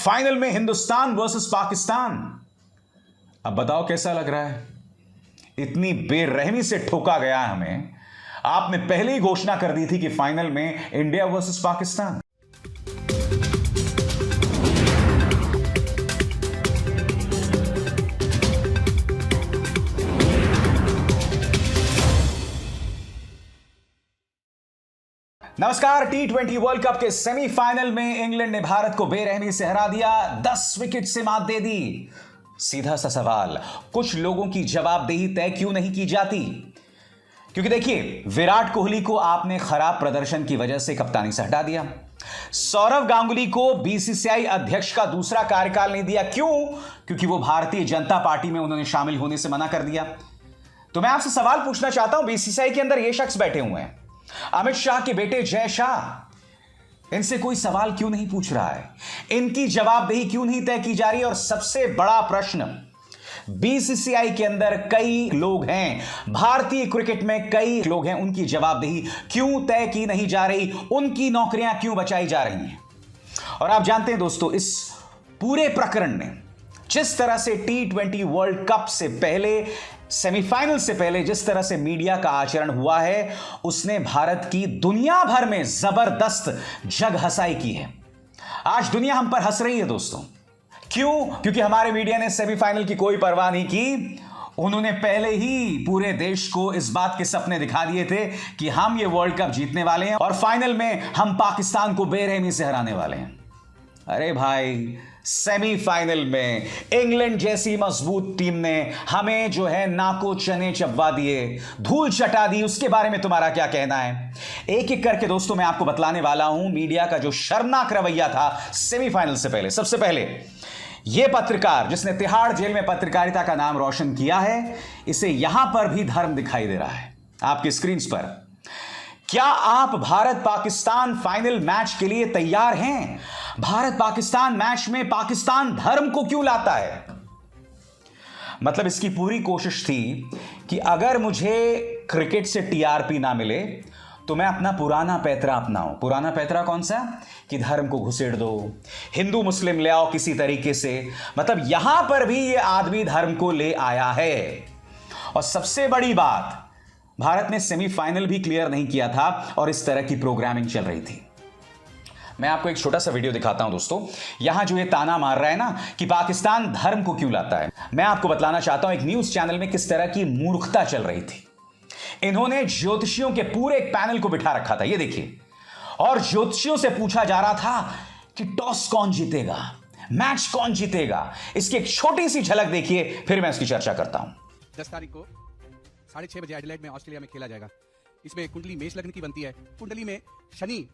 Final में Hindustan versus Pakistan. अब बताओ कैसा लग रहा है? इतनी बेरहमी से ठोका गया है हमें। आपने पहले ही घोषणा कर दी थी कि फाइनल में इंडिया वर्सेस पाकिस्तान। नमस्कार। टी20 वर्ल्ड कप के सेमीफाइनल में इंग्लैंड ने भारत को बेरहमी से हरा दिया, 10 विकेट से मात दे दी। सीधा सा सवाल, कुछ लोगों की जवाबदेही तय क्यों नहीं की जाती? क्योंकि देखिए, विराट कोहली को आपने खराब प्रदर्शन की वजह से कप्तानी से हटा दिया। सौरव गांगुली को बीसीसीआई अध्यक्ष का दूसरा कार्यकाल नहीं दिया। क्यों? क्योंकि वो भारतीय जनता पार्टी में उन्होंने शामिल होने से मना कर दिया। तो मैं आपसे सवाल पूछना चाहता हूं, बीसीसीआई के अंदर ये शख्स बैठे हुए हैं, अमित शाह के बेटे जय शाह, इनसे कोई सवाल क्यों नहीं पूछ रहा है? इनकी जवाबदेही क्यों नहीं तय की जा रही? और सबसे बड़ा प्रश्न, बीसीसीआई के अंदर कई लोग हैं, भारतीय क्रिकेट में कई लोग हैं, उनकी जवाबदेही क्यों तय की नहीं जा रही? उनकी नौकरियां क्यों बचाई जा रही हैं? और आप जानते हैं दोस्तों, इस पूरे प्रकरण ने जिस तरह से टी20 वर्ल्ड कप से पहले, सेमीफाइनल से पहले जिस तरह से मीडिया का आचरण हुआ है, उसने भारत की दुनिया भर में जबरदस्त जग हंसाई की है। आज दुनिया हम पर हंस रही है दोस्तों। क्यों? क्योंकि हमारे मीडिया ने सेमीफाइनल की कोई परवाह नहीं की। उन्होंने पहले ही पूरे देश को इस बात के सपने दिखा दिए थे कि हम ये वर्ल्ड कप जीतने वाले हैं और फाइनल में हम पाकिस्तान को बेरहमी से हराने वाले हैं। अरे भाई, सेमीफाइनल में इंग्लैंड जैसी मजबूत टीम ने हमें जो है नाको चने चबवा दिए, धूल चटा दी। उसके बारे में तुम्हारा क्या कहना है? एक एक करके दोस्तों मैं आपको बतलाने वाला हूं मीडिया का जो शर्मनाक रवैया था सेमीफाइनल से पहले। सबसे पहले, यह पत्रकार जिसने तिहाड़ जेल में पत्रकारिता का नाम रोशन किया है, इसे यहां पर भी धर्म दिखाई दे रहा है आपकी स्क्रीन पर। क्या आप भारत पाकिस्तान फाइनल मैच के लिए तैयार हैं? भारत पाकिस्तान मैच में पाकिस्तान धर्म को क्यों लाता है? मतलब इसकी पूरी कोशिश थी कि अगर मुझे क्रिकेट से टीआरपी ना मिले तो मैं अपना पुराना पैतरा अपनाऊं। पुराना पैतरा कौन सा? कि धर्म को घुसेड़ दो, हिंदू मुस्लिम ले आओ किसी तरीके से। मतलब यहां पर भी ये आदमी धर्म को ले आया है। और सबसे बड़ी बात, भारत ने सेमीफाइनल भी क्लियर नहीं किया था और इस तरह की प्रोग्रामिंग चल रही थी। मैं आपको एक छोटा सा वीडियो दिखाता हूं दोस्तों। यहां जो ये ताना मार रहा है ना कि पाकिस्तान धर्म को क्यों लाता है, मैं आपको बतलाना चाहता हूं एक न्यूज चैनल में किस तरह की मूर्खता चल रही थी। इन्होंने ज्योतिषियों के पूरे एक पैनल को बिठा रखा था, ये देखिए, और ज्योतिषियों से पूछा जा रहा था कि टॉस कौन जीतेगा, मैच कौन जीतेगा। इसकी एक छोटी सी झलक देखिए, फिर मैं इसकी चर्चा करता हूं। 10 तारीख को 6:30 बजे एडिलेड में ऑस्ट्रेलिया में खेला जाएगा। इसमें कुंडली मेष लग्न की बनती है। कुंडली में शनि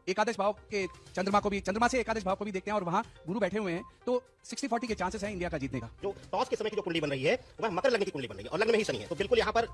एकादश भाव के चंद्रमा से एकादश भाव को भी देखते हैं और वहां गुरु बैठे हुए हैं, तो 60-40 के चांसेस हैं इंडिया का जीतने का। जो टॉस के समय की जो कुंडली बन रही है वह मकर लग्न की कुंडली बन रही है और लग्न में ही शनि है, तो बिल्कुल यहाँ पर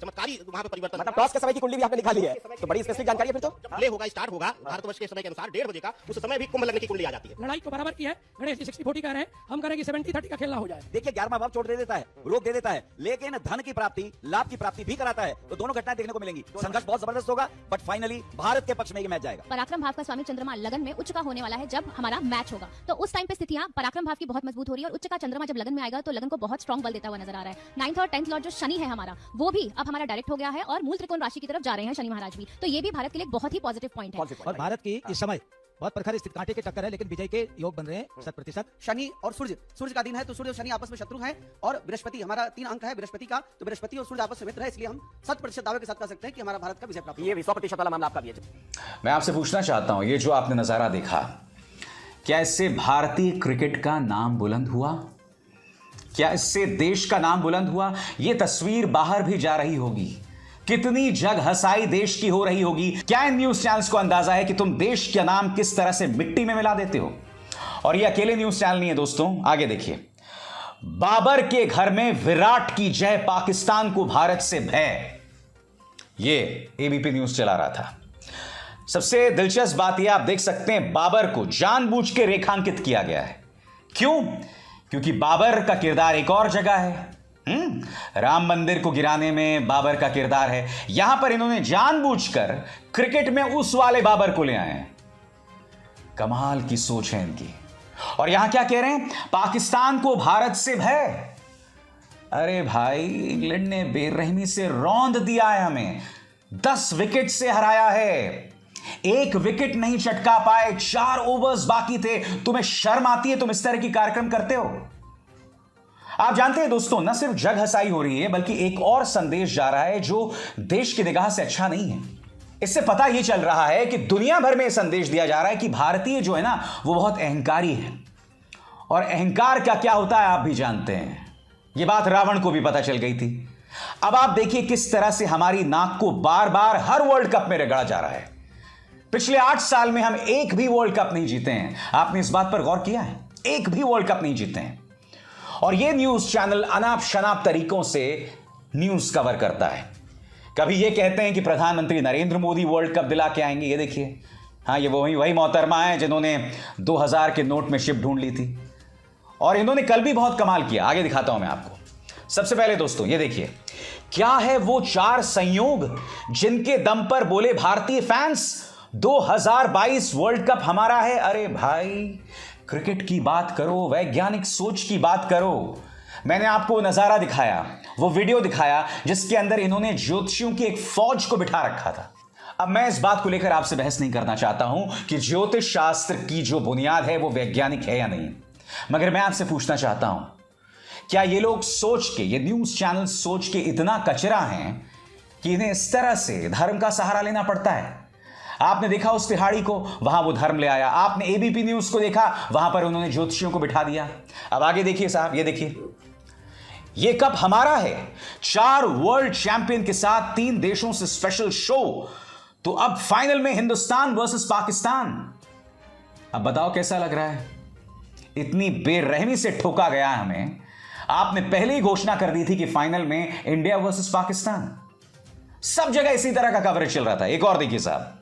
चमत्कारी वहां पर परिवर्तन। मतलब टॉस के समय की कुंडली भी आपने निकाली है, तो बड़ी स्पेसिफिक जानकारी है। फिर तो जब प्ले होगा, स्टार्ट होगा भारतवर्ष के समय के अनुसार 1:30 बजे का, उस समय भी कुंभ लग्न की कुंडली आ जाती है। लड़ाई को बराबर की है। गणेश जी 60-40 का रहे, हम करेंगे 70-30 का खेलना हो जाए। देखिए, 11वां भाव चोट दे देता है, रोक दे देता है, लेकिन धन की प्राप्ति, लाभ की प्राप्ति भी कराता है। तो दोनों घटनाएं देखने को मिलेंगी। संघर्ष बहुत जबरदस्त होगा, बट फाइनली भारत के पक्ष में ये मैच जाएगा। पराक्रम भाव का स्वामी चंद्रमा लगन में उच्च का होने वाला है जब हमारा मैच होगा, तो उस टाइम पे स्थितियां पराक्रम भाव की बहुत मजबूत हो रही है और उच्च का चंद्रमा जब लगन में आएगा तो लगन को बहुत स्ट्रॉन्ग बल देता हुआ नजर आ रहा है। 9th और 10th लॉर्ड जो शनि है हमारा, वो भी अब हमारा डायरेक्ट हो गया है और मूल त्रिकोण राशि की तरफ जा रहे हैं शनि महाराज भी। तो ये भी भारत के लिए बहुत ही पॉजिटिव पॉइंट है। और भारत की इस समय बहुत प्रखर स्थिति, कांटे के टक्कर है, लेकिन विजय के योग बन रहे हैं 100%। शनि और सूर्य का दिन है, तो सूर्य और शनि आपस में शत्रु हैं, और बृहस्पति हमारा 3 अंक है बृहस्पति का, तो बृहस्पति और सूर्य आपस में मित्र है, इसलिए हम 100% दावे के साथ कह सकते हैं कि हमारा भारत का विजय प्राप्त। ये 100% वाला मामला आपका भी है। मैं आपसे पूछना चाहता हूं, ये जो आपने नजारा देखा, क्या इससे भारतीय क्रिकेट का नाम बुलंद हुआ? क्या इससे देश का नाम बुलंद हुआ? यह तस्वीर बाहर भी जा रही होगी, कितनी जग हंसाई देश की हो रही होगी। क्या इन न्यूज चैनल्स को अंदाजा है कि तुम देश का नाम किस तरह से मिट्टी में मिला देते हो? और ये अकेले न्यूज चैनल नहीं है दोस्तों, आगे देखिए। बाबर के घर में विराट की जय, पाकिस्तान को भारत से भय, ये एबीपी न्यूज चला रहा था। सबसे दिलचस्प बात यह आप देख सकते हैं, बाबर को जानबूझ के रेखांकित किया गया है। क्यों? क्योंकि बाबर का किरदार एक और जगह है। राम मंदिर को गिराने में बाबर का किरदार है, यहां पर इन्होंने जानबूझकर क्रिकेट में उस वाले बाबर को ले आए हैं। कमाल की सोच है इनकी। और यहां क्या कह रहे हैं, पाकिस्तान को भारत से भय। अरे भाई, इंग्लैंड ने बेरहमी से रौंद दिया है, हमें 10 विकेट से हराया है। 1 विकेट नहीं चटका पाए, 4 ओवर्स बाकी थे। तुम्हें शर्म आती है? तुम इस तरह की कार्यक्रम करते हो? आप जानते हैं दोस्तों, न सिर्फ जग हंसाई हो रही है, बल्कि एक और संदेश जा रहा है जो देश की निगाह से अच्छा नहीं है। इससे पता यह चल रहा है कि दुनिया भर में संदेश दिया जा रहा है कि भारतीय जो है ना, वो बहुत अहंकारी है। और अहंकार का क्या होता है आप भी जानते हैं। यह बात रावण को भी पता चल गई थी। अब आप देखिए किस तरह से हमारी नाक को बार बार हर वर्ल्ड कप में रगड़ा जा रहा है। पिछले 8 साल में हम एक भी वर्ल्ड कप नहीं जीते हैं। आपने इस बात पर गौर किया है? एक भी वर्ल्ड कप नहीं जीते हैं। और यह न्यूज चैनल अनाप शनाप तरीकों से न्यूज कवर करता है। कभी यह कहते हैं कि प्रधानमंत्री नरेंद्र मोदी वर्ल्ड कप दिला के आएंगे। ये देखिए, हाँ, ये वही मोहतरमा है जिन्होंने 2000 के नोट में शिप ढूंढ ली थी। और इन्होंने कल भी बहुत कमाल किया। आगे दिखाता हूं मैं आपको। सबसे पहले दोस्तों ये देखिए, क्या है वो 4 संयोग जिनके दम पर बोले भारतीय फैंस 2022 वर्ल्ड कप हमारा है। अरे भाई, क्रिकेट की बात करो, वैज्ञानिक सोच की बात करो। मैंने आपको नजारा दिखाया, वो वीडियो दिखाया जिसके अंदर इन्होंने ज्योतिषियों की एक फौज को बिठा रखा था। अब मैं इस बात को लेकर आपसे बहस नहीं करना चाहता हूं कि ज्योतिष शास्त्र की जो बुनियाद है वो वैज्ञानिक है या नहीं, मगर मैं आपसे पूछना चाहता हूं, क्या ये लोग सोच के, ये न्यूज चैनल सोच के इतना कचरा हैं कि इन्हें इस तरह से धर्म का सहारा लेना पड़ता है? आपने देखा उस तिहाड़ी को, वहां वो धर्म ले आया। आपने एबीपी न्यूज को देखा, वहां पर उन्होंने ज्योतिषियों को बिठा दिया। अब आगे देखिए साहब, ये देखिए, ये कप हमारा है। 4 वर्ल्ड चैंपियन के साथ 3 देशों से स्पेशल शो। तो अब फाइनल में हिंदुस्तान वर्सेस पाकिस्तान। अब बताओ कैसा लग रहा है? इतनी बेरहमी से ठोका गया है हमें। आपने पहले ही घोषणा कर दी थी कि फाइनल में इंडिया वर्सेस पाकिस्तान। सब जगह इसी तरह का कवरेज चल रहा था। एक और देखिए साहब,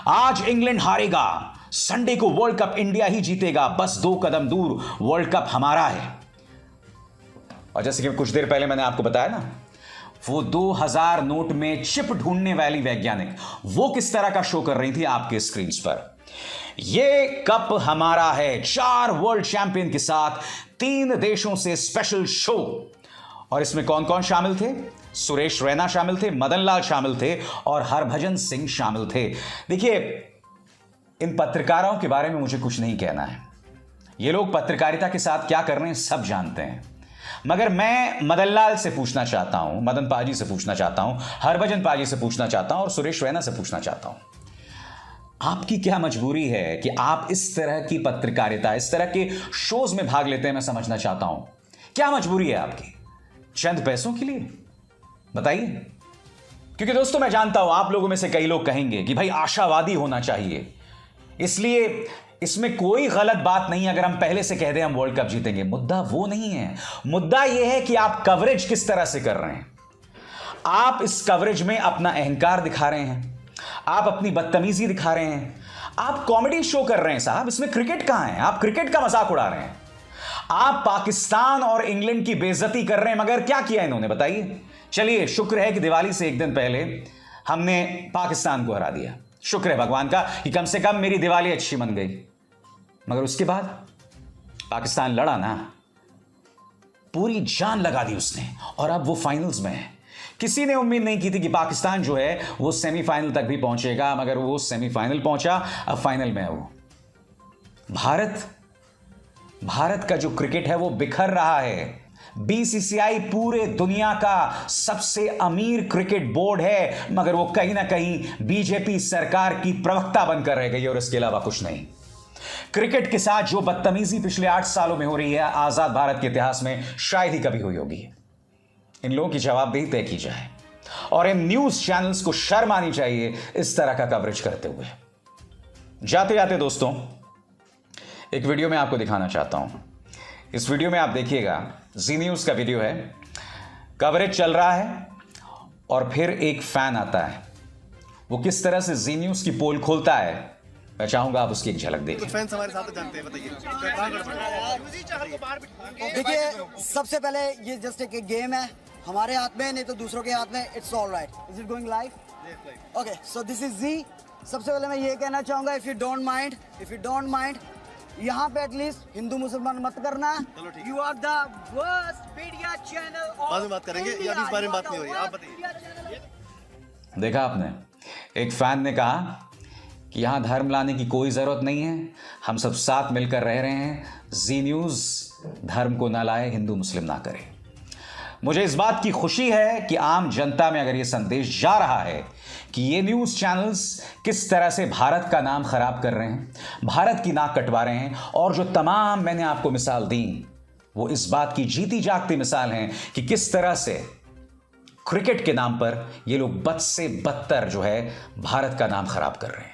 आज इंग्लैंड हारेगा, संडे को वर्ल्ड कप इंडिया ही जीतेगा, बस 2 कदम दूर वर्ल्ड कप हमारा है। और जैसे कि कुछ देर पहले मैंने आपको बताया ना, वो 2000 नोट में चिप ढूंढने वाली वैज्ञानिक, वो किस तरह का शो कर रही थी आपके स्क्रीन पर। ये कप हमारा है, 4 वर्ल्ड चैंपियन के साथ 3 देशों से स्पेशल शो। और इसमें कौन कौन शामिल थे? सुरेश रैना शामिल थे, मदन लाल शामिल थे और हरभजन सिंह शामिल थे। देखिए, इन पत्रकारों के बारे में मुझे कुछ नहीं कहना है। ये लोग पत्रकारिता के साथ क्या कर रहे हैं सब जानते हैं। मगर मैं मदन लाल से पूछना चाहता हूं, मदन पाजी से पूछना चाहता हूं, हरभजन पाजी से पूछना चाहता हूं और सुरेश रैना से पूछना चाहता हूं, आपकी क्या मजबूरी है कि आप इस तरह की पत्रकारिता, इस तरह के शोज में भाग लेते हैं? मैं समझना चाहता हूं, क्या मजबूरी है आपकी? चंद पैसों के लिए? बताइए। क्योंकि दोस्तों मैं जानता हूं आप लोगों में से कई लोग कहेंगे कि भाई आशावादी होना चाहिए, इसलिए इसमें कोई गलत बात नहीं अगर हम पहले से कह दें हम वर्ल्ड कप जीतेंगे। मुद्दा वो नहीं है। मुद्दा यह है कि आप कवरेज किस तरह से कर रहे हैं। आप इस कवरेज में अपना अहंकार दिखा रहे हैं, आप अपनी बदतमीजी दिखा रहे हैं, आप कॉमेडी शो कर रहे हैं साहब। इसमें क्रिकेट कहां है? आप क्रिकेट का मजाक उड़ा रहे हैं। आप पाकिस्तान और इंग्लैंड की बेइज्जती कर रहे हैं। मगर क्या किया इन्होंने बताइए? चलिए, शुक्र है कि दिवाली से एक दिन पहले हमने पाकिस्तान को हरा दिया। शुक्र है भगवान का कि कम से कम मेरी दिवाली अच्छी मन गई। मगर उसके बाद पाकिस्तान लड़ा ना, पूरी जान लगा दी उसने और अब वो फाइनल्स में है। किसी ने उम्मीद नहीं की थी कि पाकिस्तान जो है वो सेमीफाइनल तक भी पहुंचेगा, मगर वो सेमीफाइनल पहुंचा, अब फाइनल में है वो। भारत का जो क्रिकेट है वो बिखर रहा है। बीसीसीआई पूरे दुनिया का सबसे अमीर क्रिकेट बोर्ड है, मगर वो कहीं ना कहीं बीजेपी सरकार की प्रवक्ता बनकर रह गई और इसके अलावा कुछ नहीं। क्रिकेट के साथ जो बदतमीजी पिछले 8 सालों में हो रही है, आजाद भारत के इतिहास में शायद ही कभी हुई होगी। इन लोगों की जवाबदेही तय की जाए और इन न्यूज चैनल्स को शर्म आनी चाहिए इस तरह का कवरेज करते हुए। जाते जाते दोस्तों, एक वीडियो मैं आपको दिखाना चाहता हूं। इस वीडियो में आप देखिएगा, जी न्यूज का वीडियो है, कवरेज चल रहा है और फिर एक फैन आता है। वो किस तरह से जी न्यूज की पोल खोलता है, मैं चाहूंगा आप उसकी एक झलक देखें। फैंस हमारे साथ जानते हैं, बताइए। देखिए, सबसे पहले ये जस्ट एक गेम है, हमारे हाथ में नहीं तो दूसरों के हाथ में। It's all right. Is it going live? Okay, so this is जी। सबसे पहले मैं ये कहना चाहूंगा, इफ यू डोंट माइंड यहाँ पे एटलीस्ट हिंदू मुसलमान मत करना। You are the worst media channel. बाद में बात करेंगे, अभी इस बारे में बात नहीं हो रही, आप बताइए। देखा आपने, एक फैन ने कहा कि यहां धर्म लाने की कोई जरूरत नहीं है, हम सब साथ मिलकर रह रहे हैं। जी न्यूज धर्म को ना लाए, हिंदू मुस्लिम ना करे। मुझे इस बात की खुशी है कि आम जनता में अगर यह संदेश जा रहा है कि ये न्यूज चैनल्स किस तरह से भारत का नाम खराब कर रहे हैं, भारत की नाक कटवा रहे हैं, और जो तमाम मैंने आपको मिसाल दी वो इस बात की जीती जागती मिसाल हैं कि किस तरह से क्रिकेट के नाम पर ये लोग बद से बदतर जो है भारत का नाम खराब कर रहे हैं।